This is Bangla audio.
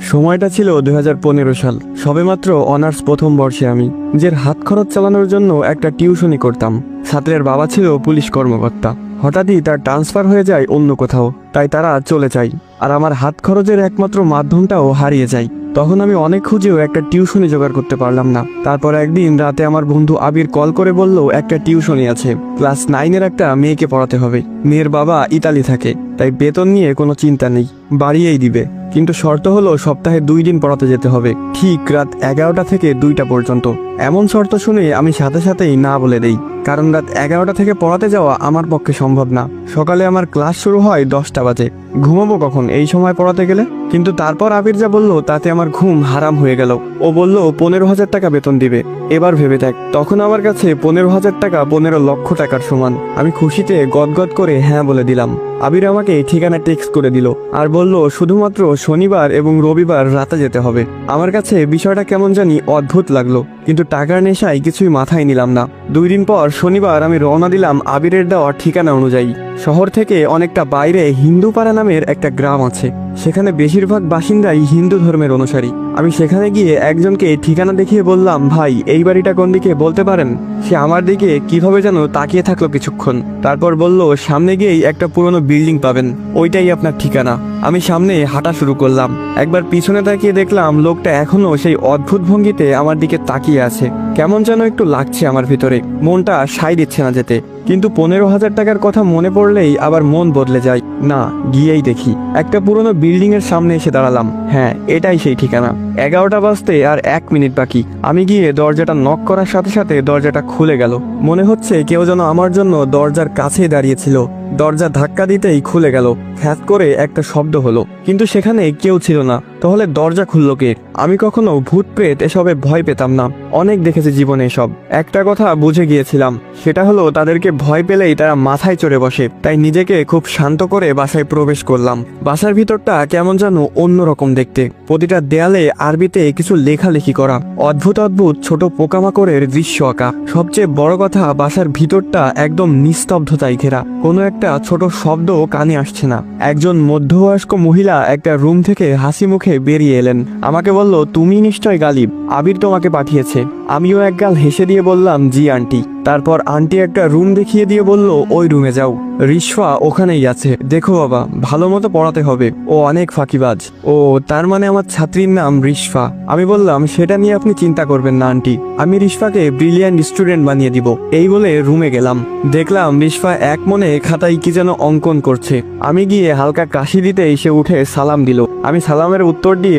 সময়টা ছিল 2015 সাল। সবেমাত্র অনার্স প্রথম বর্ষে আমি নিজের হাত খরচ চালানোর জন্য একটা টিউশনি করতাম। ছাত্রের বাবা ছিল পুলিশ কর্মকর্তা। হঠাৎই তার ট্রান্সফার হয়ে যায় অন্য কোথাও, তাই তারা চলে যায় আর আমার হাত খরচের একমাত্র মাধ্যমটাও হারিয়ে যায়। তখন আমি অনেক খুঁজেও একটা টিউশনি জোগাড় করতে পারলাম না। তারপর একদিন রাতে আমার বন্ধু আবির কল করে বলল একটা টিউশনি আছে, ক্লাস 9-এর একটা মেয়েকে পড়াতে হবে। মেয়ের বাবা ইতালি থাকে, তাই বেতন নিয়ে কোনো চিন্তা নেই, বাড়িয়েই দিবে। কিন্তু শর্ত হলো সপ্তাহে 2 দিন পড়াতে যেতে হবে, ঠিক রাত 11টা থেকে 2টা পর্যন্ত। এমন শর্ত শুনে আমি সাথে সাথেই না বলে দেই, কারণ রাত 11টা থেকে পড়াতে যাওয়া আমার পক্ষে সম্ভব না। সকালে আমার ক্লাস শুরু হয় 10টা বাজে, ঘুমাবো কখন এই সময় পড়াতে গেলে? কিন্তু তারপর আবির যা বলল তাতে আমার ঘুম হারাম হয়ে গেল। ও বলল 15,000 টাকা বেতন দিবে। এবার ভেবে দেখ, তখন আমার কাছে 15,000 টাকা 15 লক্ষ টাকার সমান। আমি খুশিতে গদগদ করে হ্যাঁ বলে দিলাম। আবির আমাকে ঠিকানা টেক্সট করে দিল আর বলল শুধুমাত্র শনিবার এবং রবিবার রাতে যেতে হবে। আমার কাছে বিষয়টা কেমন জানি অদ্ভুত লাগলো, কিন্তু টাকার নেশায় কিছুই মাথায় নিলাম না। 2 দিন পর শনিবার আমি রওনা দিলাম আবিরের দেওয়া ঠিকানা অনুযায়ী। শহর থেকে অনেকটা বাইরে হিন্দুপাড়া নামের একটা গ্রাম আছে, সেখানে বেশিরভাগ বাসিন্দাই হিন্দু ধর্মের অনুসারী। আমি সেখানে গিয়ে একজনকে ঠিকানা দেখিয়ে বললাম, ভাই এই বাড়িটা কোন দিকে বলতে পারেন? সে আমার দিকে কিভাবে যেন তাকিয়ে থাকলো কিছুক্ষণ, তারপর বলল সামনে গিয়েই একটা পুরনো বিল্ডিং পাবেন, ওইটাই আপনার ঠিকানা। আমি সামনে হাঁটা শুরু করলাম। একবার পিছনে তাকিয়ে দেখলাম লোকটা এখনো সেই অদ্ভুত ভঙ্গিতে আমার দিকে তাকিয়ে আছে। কেমন যেন একটু লাগছে আমার ভিতরে, মনটা সায় দিচ্ছে না যেতে। কিন্তু 15,000 টাকার কথা মনে পড়লেই আবার মন বদলে যায়। না, গিয়েই দেখি। একটা পুরনো বিল্ডিং এর সামনে এসে দাঁড়ালাম। হ্যাঁ, এটাই সেই ঠিকানা। 11টা বাজতে আর 1 মিনিট বাকি। আমি গিয়ে দরজাটা নক করার সাথে সাথে দরজাটা খুলে গেল। মনে হচ্ছে কেউ যেন আমার জন্য দরজার কাছেই দাঁড়িয়েছিল। দরজা ধাক্কা দিতেই খুলে গেল, খ্যাত করে একটা শব্দ হলো, কিন্তু সেখানে কেউ ছিল না। তাহলে দরজা খুললো কে? আমি কখনো ভূত প্রেত এসবে ভয় পেতাম না, অনেক দেখেছি জীবনে এসব। একটা কথা বুঝে গিয়েছিলাম, সেটা হলো তাদেরকে ভয় পেলেই তারা মাথায় চড়ে বসে। তাই নিজেকে খুব শান্ত করে বাসায় প্রবেশ করলাম। বাসার ভিতরটা কেমন যেন অন্যরকম দেখতে। প্রতিটা দেয়ালে আরবিতে কিছু লেখালেখি করা, অদ্ভুত অদ্ভুত ছোট পোকামাকড়ের দৃশ্য আঁকা। সবচেয়ে বড় কথা, বাসার ভিতরটা একদম নিস্তব্ধতায় ঘেরা, কোনো একটা ছোট শব্দ কানে আসছে না। একজন মধ্যবয়স্ক মহিলা একটা রুম থেকে হাসি মুখে বেরিয়ে এলেন। আমাকে বলল, তুমি নিশ্চয় গালিব, আবির তোমাকে পাঠিয়েছে। আমিও একগাল হেসে দিয়ে বললাম, জি আন্টি। তারপর আন্টি একটা রুম দেখিয়ে দিয়ে বলল, ওই রুমে যাও, রিশফা ওখানেই আছে। দেখো বাবা, ভালো মতো পড়াতে হবে, ও অনেক ফাঁকিবাজ। ও, তার মানে আমার ছাত্রীর নাম রিশফা? আমি বললাম, সেটা নিয়ে আপনি চিন্তা করবেন না আন্টি, আমি রিশফাকে ব্রিলিয়ান্ট স্টুডেন্ট বানিয়ে দিব। এই বলে রুমে গেলাম। দেখলাম রিশফা এক মনে খাতায় কি যেন অঙ্কন করছে। আমি গিয়ে হালকা কাশি দিতেই সে উঠে সালাম দিল। আমি সালামের উত্তর দিয়ে